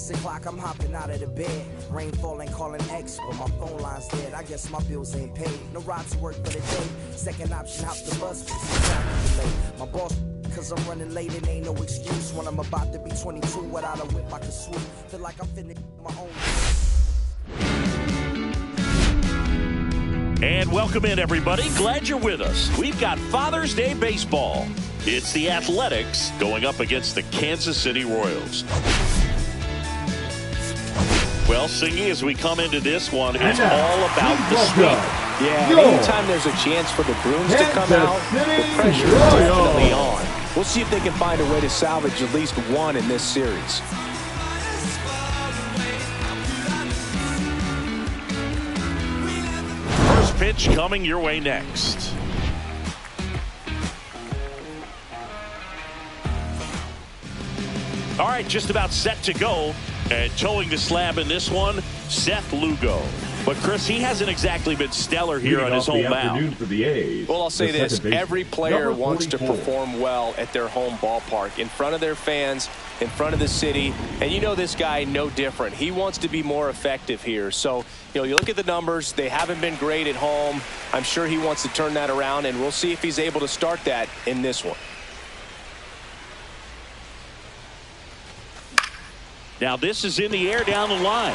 6 o'clock, I'm hopping out of the bed. Rain falling, calling X, but my phone line's dead. I guess my bills ain't paid. No ride to work for the day. Second option, hop the bus, but some traffic delay. My boss, cause I'm running late, and ain't no excuse. When I'm about to be 22, without a whip, I can swoop. Feel like I'm finna my own. And welcome in, everybody. Glad you're with us. We've got Father's Day baseball. It's the Athletics going up against the Kansas City Royals. Well, Singy, as we come into this one, it's all about the sweep. Yeah, anytime there's a chance for the Bruins to come out, the pressure is definitely on. We'll see if they can find a way to salvage at least one in this series. First pitch coming your way next. All right, just about set to go. And towing the slab in this one, Seth Lugo. But, Chris, he hasn't exactly been stellar here on his home mound. For the A's, well, I'll say this. Every player wants to perform well at their home ballpark, in front of their fans, in front of the city. And you know this guy no different. He wants to be more effective here. So, you look at the numbers. They haven't been great at home. I'm sure he wants to turn that around, and we'll see if he's able to start that in this one. Now this is in the air down the line.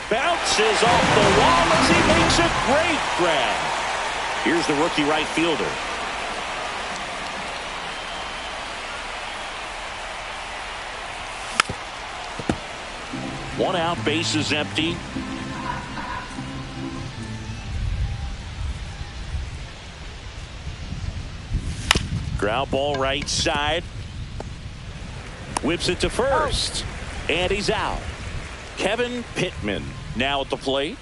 Bounces off the wall as he makes a great grab. Here's the rookie right fielder. One out, bases empty. Ground ball right side. Whips it to first, and he's out. Kevin Pittman now at the plate.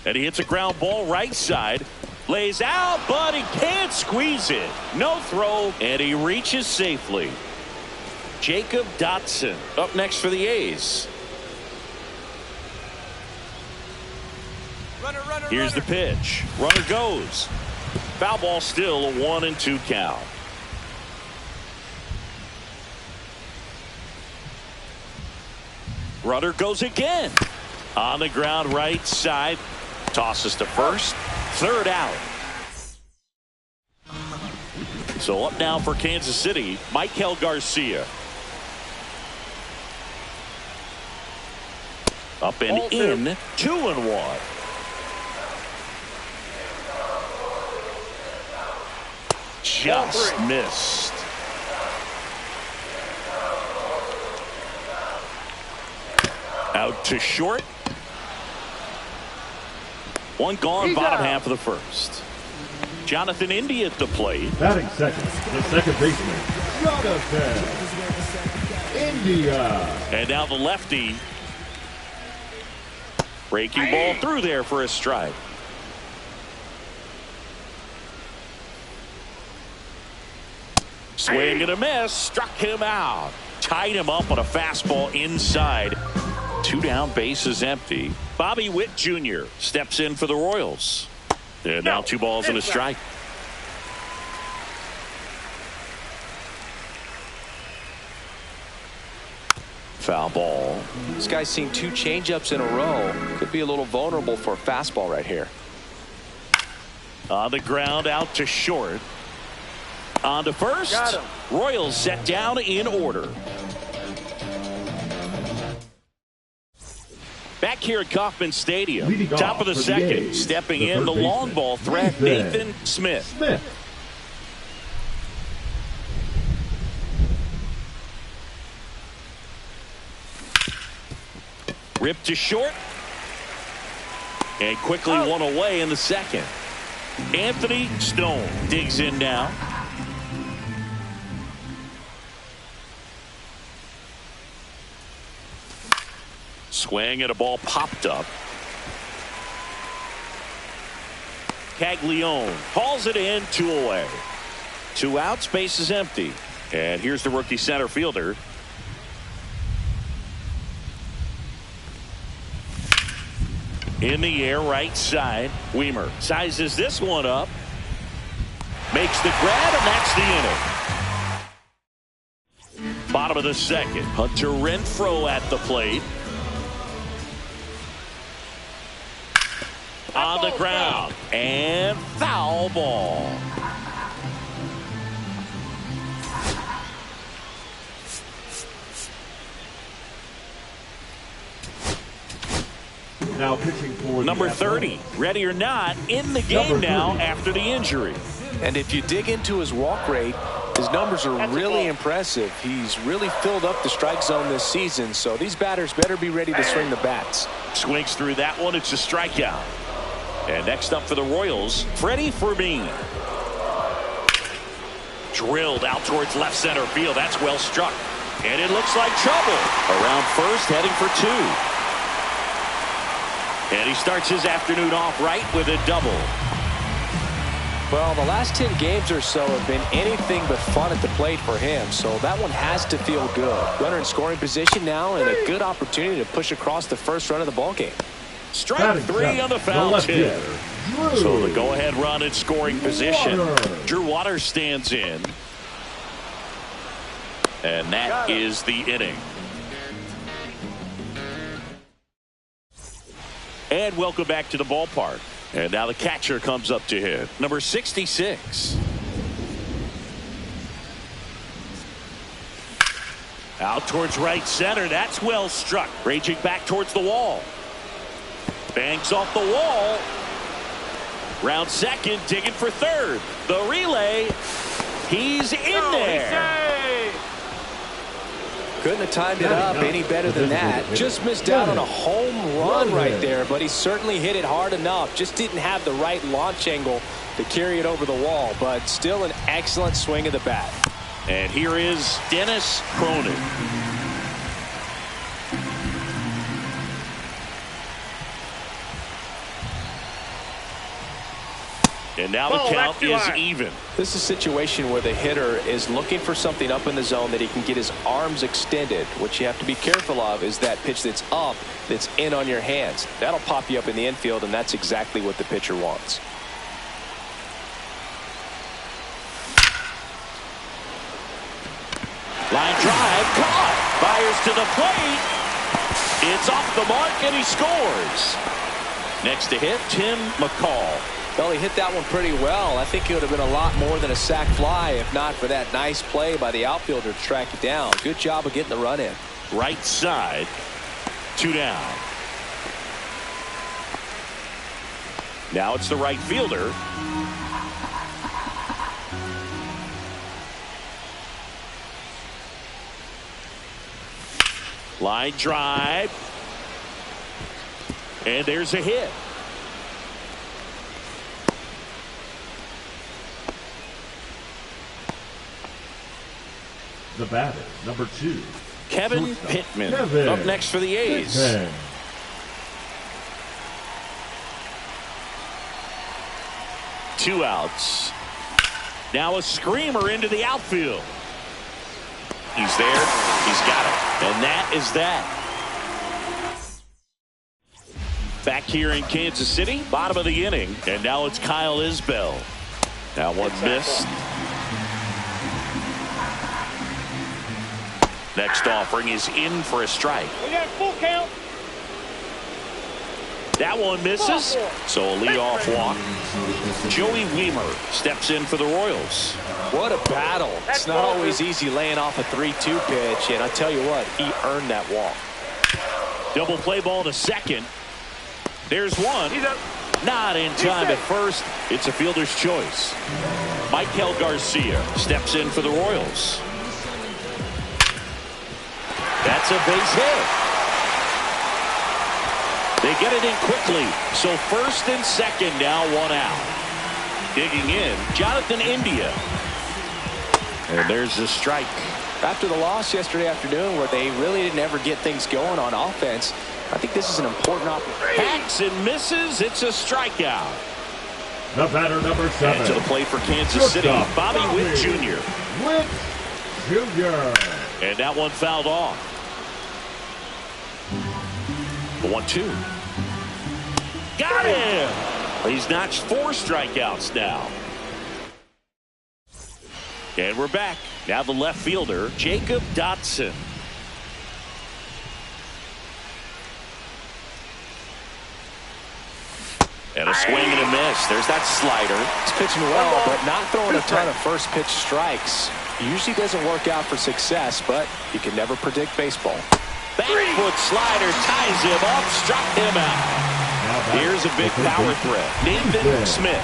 And he hits a ground ball right side. Lays out, but he can't squeeze it. No throw, and he reaches safely. Jacob Dotson up next for the A's. Here's the pitch. Runner goes. Foul ball, still a 1-2 count. Runner goes again. On the ground right side. Tosses to first. Third out. So up now for Kansas City, Michael Garcia. Up and in. 2-1. Just missed. Out to short. One gone, bottom half of the first. Jonathan India at the plate. Batting second, the second baseman, Jonathan India. And now the lefty. Breaking ball through there for a strike. Swing and a miss. Struck him out. Tied him up on a fastball inside. 2 down, bases empty. Bobby Witt Jr. steps in for the Royals. And now 2 balls and a strike. Foul ball. This guy's seen 2 changeups in a row. Could be a little vulnerable for a fastball right here. On the ground, out to short. On to first. Royals set down in order. Back here at Kauffman Stadium, top of the second, stepping in the long ball threat, Nathan Smith. Ripped to short. And quickly one away in the second. Anthony Stone digs in now. Swing and a ball popped up. Caglione hauls it in, 2 away. 2 outs, base is empty. And here's the rookie center fielder. In the air, right side. Weimer sizes this one up. Makes the grab, and that's the inning. Bottom of the second. Hunter Renfroe at the plate. On the ground. And foul ball. Now pitching for number 30, ready or not, in the game now after the injury. And if you dig into his walk rate, his numbers are really impressive. He's really filled up the strike zone this season, so these batters better be ready to swing the bats. Swings through that one. It's a strikeout. And next up for the Royals, Freddie Fermin. Drilled out towards left center field. That's well struck. And it looks like trouble. Around first, heading for two. And he starts his afternoon off right with a double. Well, the last 10 games or so have been anything but fun at the plate for him, so that one has to feel good. Runner in scoring position now and a good opportunity to push across the first run of the ballgame. Strike three on the foul tip. So the go-ahead run in scoring position. Drew Waters stands in. And that is the inning. And welcome back to the ballpark. And now the catcher comes up to hit. Number 66. Out towards right center. That's well struck. Raging back towards the wall. Bangs off the wall. Round second, digging for third. The relay. He's in there. Couldn't have timed it up any better than that. Just missed out on a home run right there, but he certainly hit it hard enough. Just didn't have the right launch angle to carry it over the wall, but still an excellent swing of the bat. And here is Dennis Cronin. And now the count is even. This is a situation where the hitter is looking for something up in the zone that he can get his arms extended. What you have to be careful of is that pitch that's up, that's in on your hands. That'll pop you up in the infield, and that's exactly what the pitcher wants. Line drive, caught. Fires to the plate. It's off the mark, and he scores. Next to hit, Tim McCall. Well, he hit that one pretty well. I think it would have been a lot more than a sac fly if not for that nice play by the outfielder to track it down. Good job of getting the run in. Right side, 2 down. Now it's the right fielder. Line drive. And there's a hit. The batter, number 2. Kevin Pittman up next for the A's. Pittman. Two outs. Now a screamer into the outfield. He's there. He's got it. And that is that. Back here in Kansas City, bottom of the inning. And now it's Kyle Isbell. Now one missed. Next offering is in for a strike. We got a full count. That one misses. So a leadoff walk. Joey Weimer steps in for the Royals. What a battle. It's not always easy laying off a 3-2 pitch, and I tell you what, he earned that walk. Double play ball to second. There's one. Not in time at first. It's a fielder's choice. Michael Garcia steps in for the Royals. That's a base hit. They get it in quickly. So first and second now, 1 out. Digging in, Jonathan India. And there's the strike. After the loss yesterday afternoon where they really didn't ever get things going on offense, I think this is an important opportunity. Hacks and misses. It's a strikeout. The batter, number 7. And to the plate for Kansas City, Bobby Witt Jr. Witt Jr. And that one fouled off. The 1-2. Got him. He's notched 4 strikeouts now. And we're back. Now the left fielder, Jacob Dotson. And a swing and a miss. There's that slider. He's pitching well, but not throwing a ton of first pitch strikes. Usually doesn't work out for success, but you can never predict baseball. Back foot slider ties him up, struck him out. Here's a big power threat. Nathan Smith.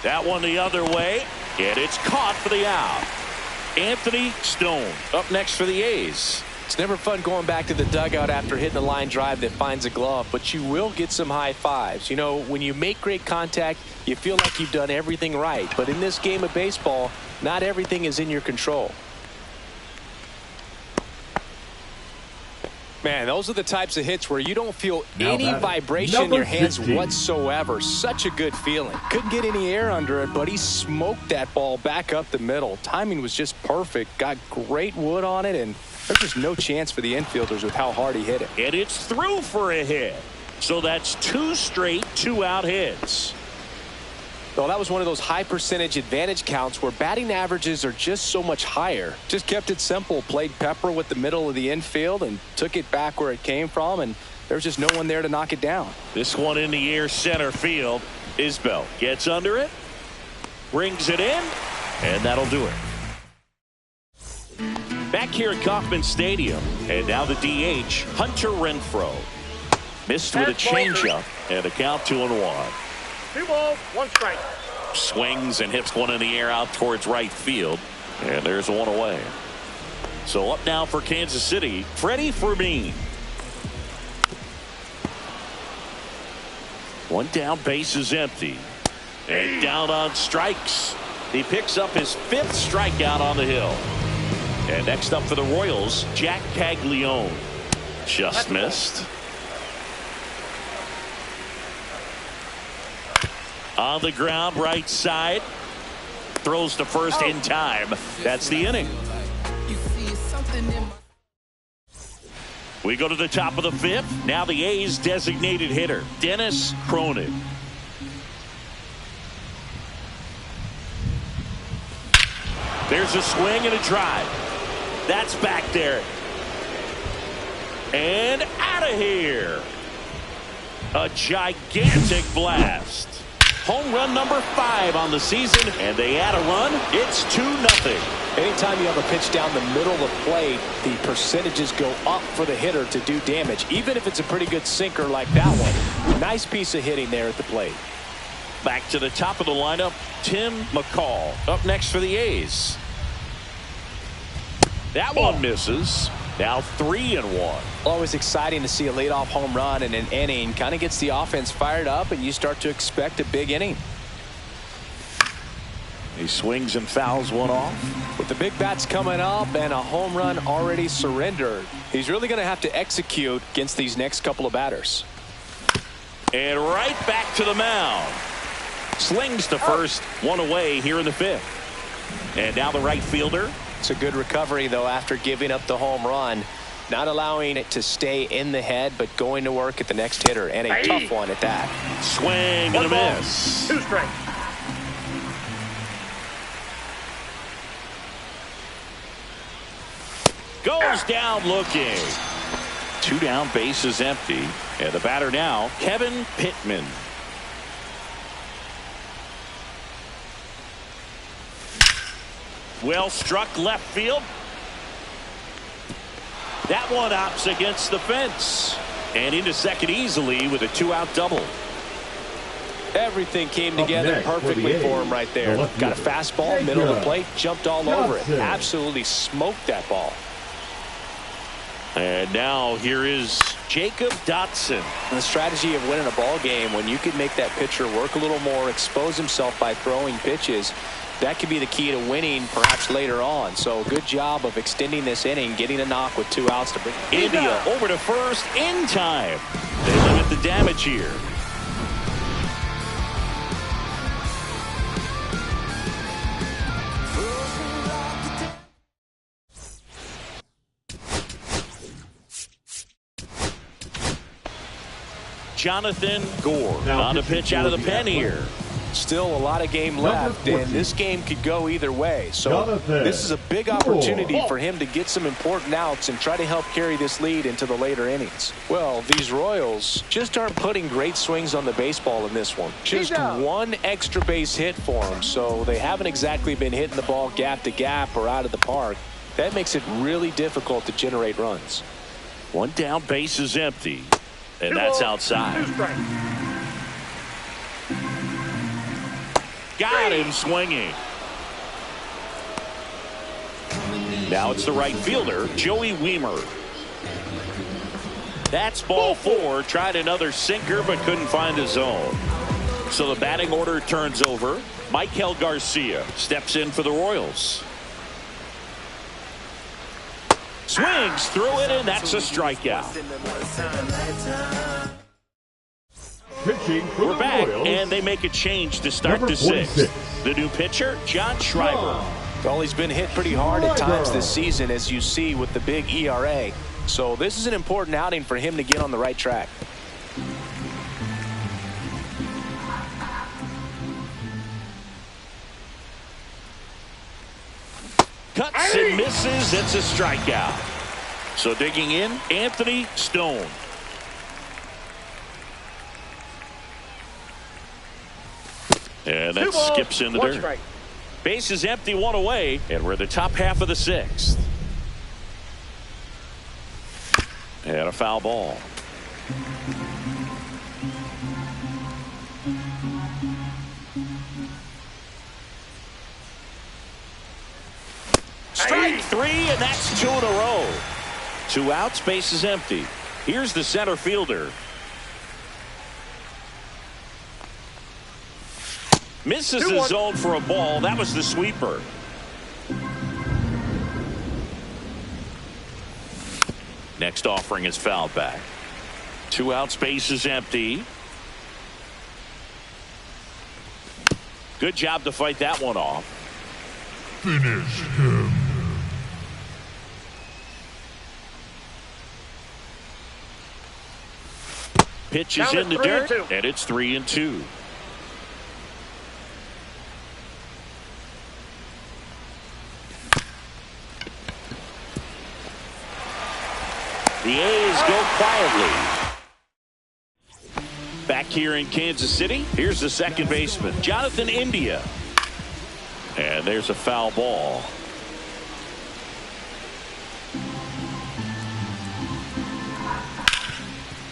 That one the other way, and it's caught for the out. Anthony Stone up next for the A's. It's never fun going back to the dugout after hitting a line drive that finds a glove, but you will get some high fives. You know, when you make great contact, you feel like you've done everything right. But in this game of baseball, not everything is in your control. Man, those are the types of hits where you don't feel any vibration in your hands whatsoever. Such a good feeling. Couldn't get any air under it, but he smoked that ball back up the middle. Timing was just perfect. Got great wood on it, and there's just no chance for the infielders with how hard he hit it. And it's through for a hit. So that's 2 straight 2-out hits. Well, that was one of those high percentage advantage counts where batting averages are just so much higher. Just kept it simple. Played pepper with the middle of the infield and took it back where it came from, and there's just no one there to knock it down. This one in the air center field. Isbell gets under it, brings it in, and that'll do it. Back here at Kauffman Stadium, and now the DH, Hunter Renfroe. Missed with a changeup, and a count 2-1. 2 balls, 1 strike. Swings and hits one in the air out towards right field. And there's one away. So up now for Kansas City, Freddie Fermin. 1 down, base is empty. And down on strikes. He picks up his 5th strikeout on the hill. And next up for the Royals, Jack Caglione. Just missed. On the ground, right side. Throws to first in time. That's the inning. We go to the top of the 5th. Now the A's designated hitter, Dennis Cronin. There's a swing and a drive. That's back there. And out of here. A gigantic blast. Home run number 5 on the season, and they add a run. It's 2-0. Anytime you have a pitch down the middle of the plate, the percentages go up for the hitter to do damage, even if it's a pretty good sinker like that one. Nice piece of hitting there at the plate. Back to the top of the lineup, Tim McCall up next for the A's. That one misses. Now 3-1. Always exciting to see a leadoff home run in an inning. Kind of gets the offense fired up, and you start to expect a big inning. He swings and fouls one off. With the big bats coming up and a home run already surrendered, he's really going to have to execute against these next couple of batters. And right back to the mound. Slings to first, 1 away here in the 5th. And now the right fielder. It's a good recovery, though, after giving up the home run. Not allowing it to stay in the head, but going to work at the next hitter, and a tough one at that. Swing and a miss. 2 strikes. Goes down looking. 2 down, base is empty. And the batter now, Kevin Pittman. Well struck left field. That one opts against the fence. And into second easily with a 2-out double. Everything came together perfectly for him right there. Got a fastball, middle of the plate, jumped all over it. Absolutely smoked that ball. And now here is Jacob Dotson. And the strategy of winning a ball game, when you can make that pitcher work a little more, expose himself by throwing pitches, that could be the key to winning perhaps later on. So good job of extending this inning, getting a knock with 2 outs to bring India over to first in time. They limit the damage here. Jonathan Gore Now on the pitch out of the pen here. Still a lot of game left, and this game could go either way. So this is a big opportunity for him to get some important outs and try to help carry this lead into the later innings. Well, these Royals just aren't putting great swings on the baseball in this one. Just one extra base hit for them, so they haven't exactly been hitting the ball gap to gap or out of the park. That makes it really difficult to generate runs. One down, base is empty, and that's outside. Got him swinging. Now it's the right fielder, Joey Weimer. That's ball 4. Tried another sinker but couldn't find the zone. So the batting order turns over. Michael Garcia steps in for the Royals. Swings through it, and that's a strikeout. We're back, and they make a change to start the 6th. The new pitcher, John Schreiber. Well, he's been hit pretty hard at times this season, as you see with the big ERA. So this is an important outing for him to get on the right track. Cuts and misses. It's a strikeout. So digging in, Anthony Stone. And that skips in the dirt. Strike. Base is empty, 1 away, and we're in the top half of the 6th. And a foul ball. Strike 3, and that's 2 in a row. 2 outs, base is empty. Here's the center fielder. Misses the zone for a ball. That was the sweeper. Next offering is fouled back. 2 outs, base is empty. Good job to fight that one off. Finish him. Pitch is in the dirt, and it's 3-2. The A's go quietly. Back here in Kansas City, here's the second baseman, Jonathan India. And there's a foul ball.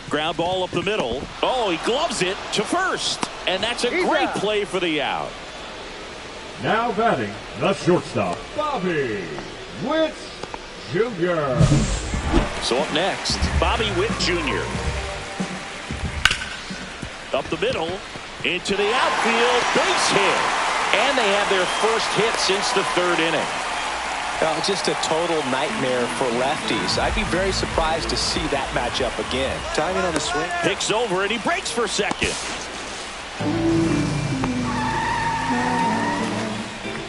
Ground ball up the middle. Oh, he gloves it to first. And that's a great play for the out. Now batting, the shortstop, Bobby Witt Jr. So up next, Bobby Witt Jr. Up the middle, into the outfield, base hit. And they have their first hit since the 3rd inning. Just a total nightmare for lefties. I'd be very surprised to see that matchup again. Timing on the swing. Picks over, and he breaks for second.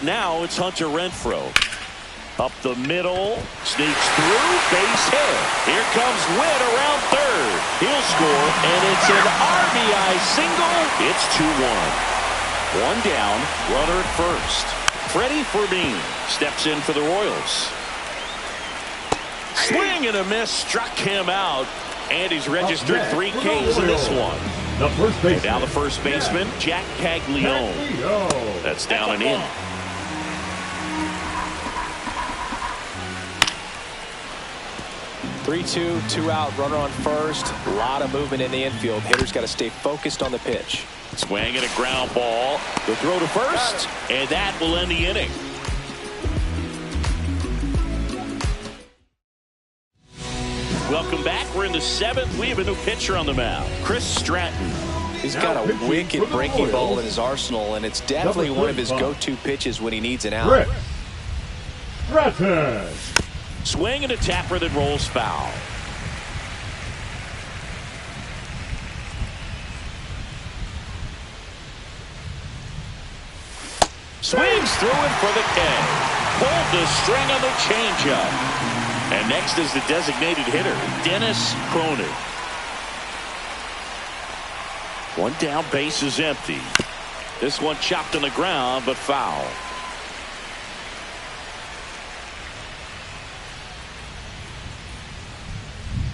Now it's Hunter Renfroe. Up the middle, sneaks through, base hit. Here comes Witt around 3rd. He'll score, and it's an RBI single. It's 2-1. 1 down, runner at first. Freddie Fermin steps in for the Royals. Swing and a miss, struck him out, and he's registered 3 Ks in this one. The first baseman. Now the first baseman, Jack Caglione. That's down and in. Three-two, 2 out, runner on first. A lot of movement in the infield. Hitter's got to stay focused on the pitch. Swing and a ground ball. The throw to first, and that will end the inning. Welcome back. We're in the 7th. We have a new pitcher on the mound, Chris Stratton. He's got a wicked breaking ball in his arsenal, and it's definitely one of his go-to pitches when he needs an out. Stratton. Swing and a tapper that rolls foul. Swings through it for the K. Pulled the string on the changeup. And next is the designated hitter, Dennis Cronin. One down, base is empty. This one chopped on the ground, but foul.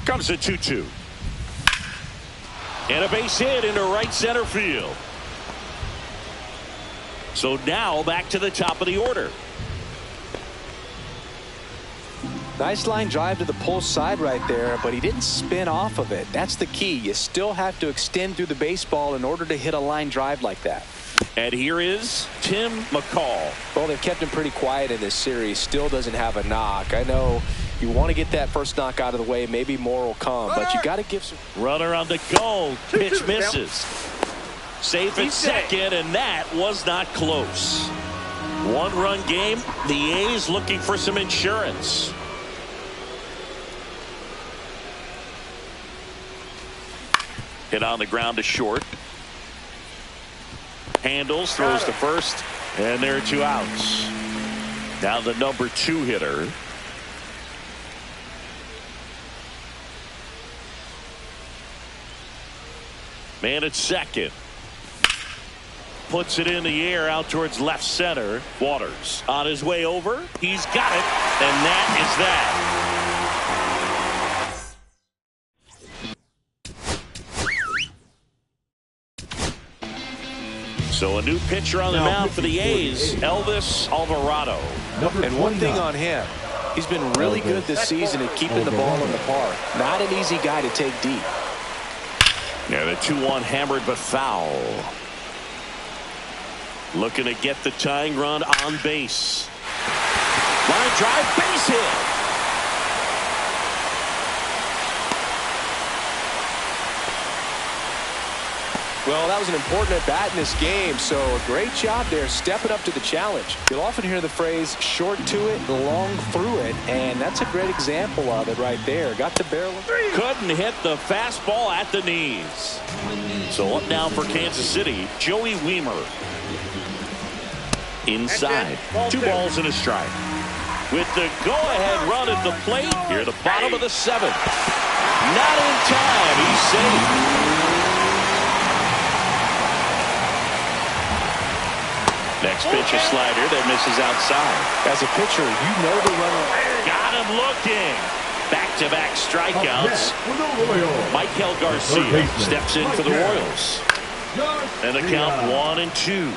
Comes a 2-2. And a base hit into right center field. So now back to the top of the order. Nice line drive to the pull side right there, but he didn't spin off of it. That's the key. You still have to extend through the baseball in order to hit a line drive like that. And here is Tim McCall. Well, they've kept him pretty quiet in this series. Still doesn't have a knock. I know you want to get that first knock out of the way. Maybe more will come, but you got to give some. Runner on the go. Pitch misses. Safe at second, and that was not close. One-run game. The A's looking for some insurance. Hit on the ground to short. Handles, throws to first, and there are 2 outs. Now the number 2 hitter. Man at second. Puts it in the air out towards left center. Waters on his way over. He's got it, and that is that. So a new pitcher on the mound for the A's, Elvis Alvarado. And one thing on him, he's been really good this season at keeping the ball in the park. Not an easy guy to take deep. Yeah, the 2-1 hammered but foul. Looking to get the tying run on base. Line drive, base hit. Well, that was an important at-bat in this game, so a great job there stepping up to the challenge. You'll often hear the phrase short to it, long through it, and that's a great example of it right there. Got the barrel. Couldn't hit the fastball at the knees. So up now for Kansas City, Joey Wiemer. Inside, 2 balls and a strike. With the go-ahead run at the plate, here the bottom of the 7th. Not in time, he's safe. Next pitch, a slider that misses outside. As a pitcher, you know the runner. Got him looking. Back-to-back strikeouts. Michael Garcia steps in for the Royals. And the count 1-2.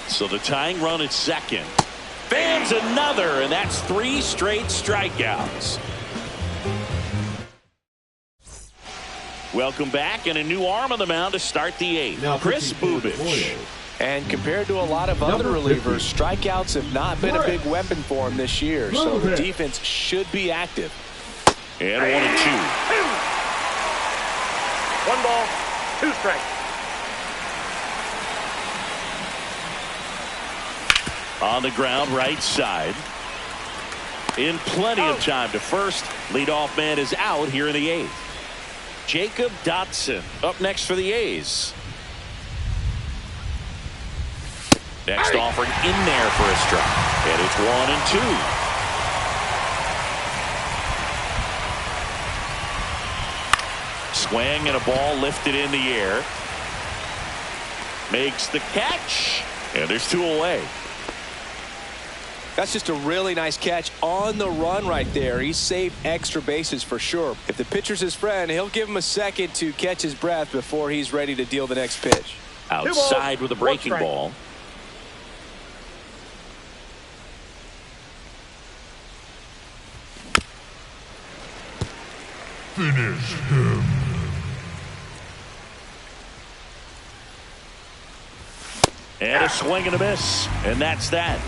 So the tying run at second. Fans another, and that's 3 straight strikeouts. Welcome back, and a new arm on the mound to start the 8th. Chris Bubich. And compared to a lot of other relievers, strikeouts have not been a big weapon for him this year, so the defense should be active. And 1-2. 1 ball, 2 strikes. On the ground, right side. In plenty of time to first. Leadoff man is out here in the 8th. Jacob Dotson up next for the A's. Next offering in there for a strike. And it's 1-2. Swing and a ball lifted in the air. Makes the catch. And there's 2 away. That's just a really nice catch on the run right there. He saved extra bases for sure. If the pitcher's his friend, he'll give him a second to catch his breath before he's ready to deal the next pitch. Outside with a breaking ball. Finish him. And a swing and a miss. And that's that.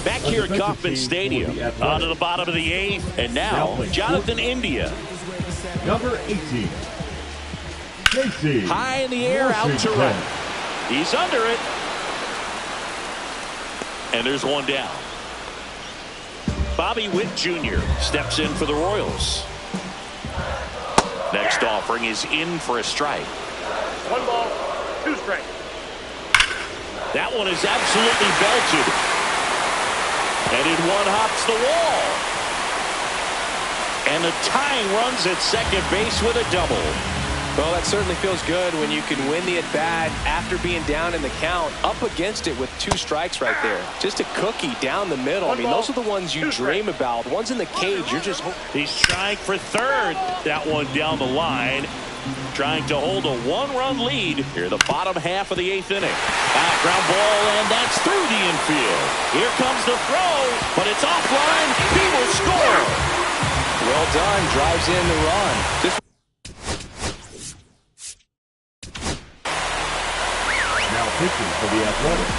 Back here at Kauffman Stadium, on to the bottom of the 8th, and now Jonathan India. Number 18, Casey. High in the air, out to right. He's under it. And there's 1 down. Bobby Witt Jr. steps in for the Royals. Next offering is in for a strike. 1 ball, 2 strikes. That one is absolutely belted. And it one-hops the wall. And the tying runs at second base with a double. Well, that certainly feels good when you can win the at-bat after being down in the count, up against it with 2 strikes right there. Just a cookie down the middle. I mean, those are the ones you dream about. Ones in the cage, you're just hoping. He's trying for third. That one down the line. Trying to hold a 1-run lead here, the bottom half of the 8th inning. Ground ball, and that's through the infield. Here comes the throw, but it's offline. He will score. Well done. Drives in the run. Now pitching for the Athletics.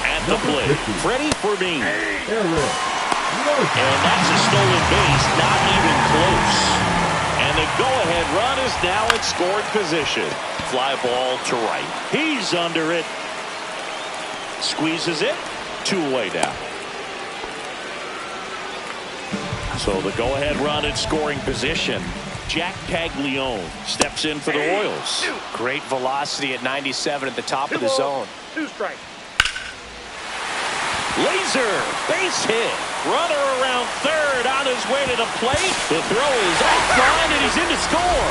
At the plate, Freddie Fermin. And that's a stolen base, not even close. And the go-ahead run is now in scoring position. Fly ball to right. He's under it. Squeezes it. 2 away now. So the go-ahead run in scoring position. Jack Caglione steps in for the Royals. Great velocity at 97 at the top of the zone. 2 strikes. Laser, base hit. Runner around third on his way to the plate. The throw is offline and he's in to score.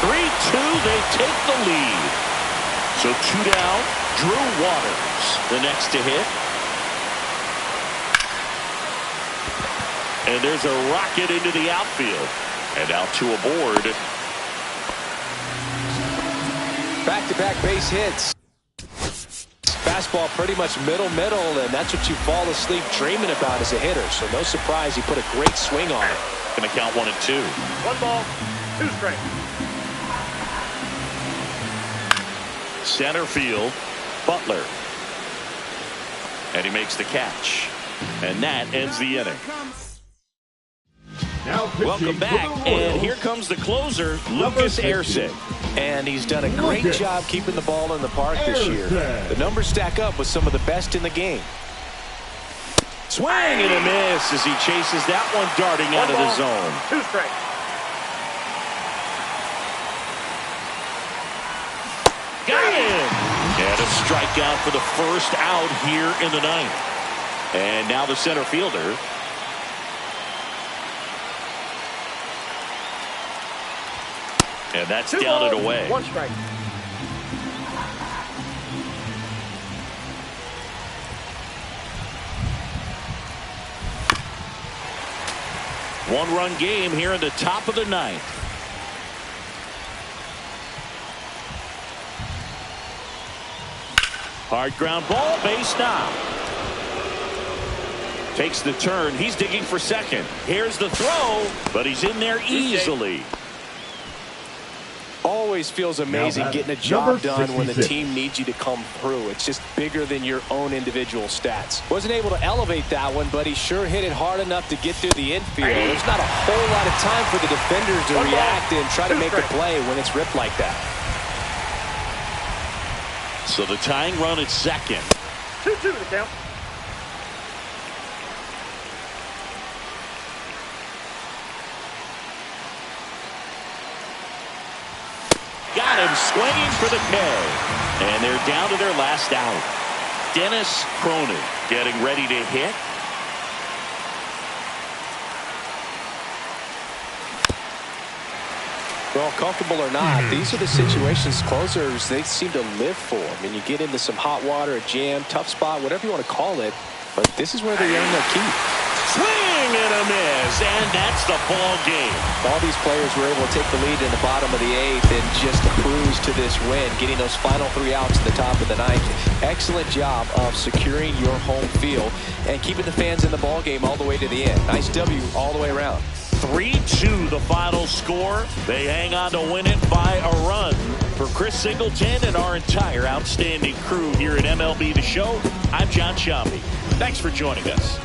3-2, they take the lead. So 2 down, Drew Waters, the next to hit. And there's a rocket into the outfield. And out 2 aboard. Back-to-back base hits. Fastball pretty much middle, and that's what you fall asleep dreaming about as a hitter. So no surprise he put a great swing on it. Going to count 1 and 2. 1 ball, 2 strikes. Center field, Butler. And he makes the catch. And that ends the inning. now Welcome back, and here comes the closer, Lucas Erceg. And he's done a great job keeping the ball in the park this year. The numbers stack up with some of the best in the game. Swing and a miss as he chases that one darting out of the zone. 2 strikes. Got him! And a strikeout for the first out here in the 9th. And now the center fielder. And that's down and away. 1 strike. One-run game here in the top of the 9th. Hard ground ball, base now. Takes the turn. He's digging for second. Here's the throw, but he's in there easily. Always feels amazing getting a job done when the team needs you to come through. It's just bigger than your own individual stats. Wasn't able to elevate that one, but he sure hit it hard enough to get through the infield. There's not a whole lot of time for the defenders to react and try to make a play when it's ripped like that. So the tying run at second. 2-2 to the count. Got him swinging for the K. And they're down to their last out. Dennis Cronin getting ready to hit. Well, comfortable or not, these are the situations closers they seem to live for. I mean, you get into some hot water, a jam, tough spot, whatever you want to call it, but this is where they earn their keep. Swing and a miss, and that's the ball game. All these players were able to take the lead in the bottom of the 8th and just cruise to this win, getting those final 3 outs at the top of the 9th. Excellent job of securing your home field and keeping the fans in the ball game all the way to the end. Nice W all the way around. 3-2 the final score. They hang on to win it by a run. For Chris Singleton and our entire outstanding crew here at MLB The Show, I'm John Shambi. Thanks for joining us.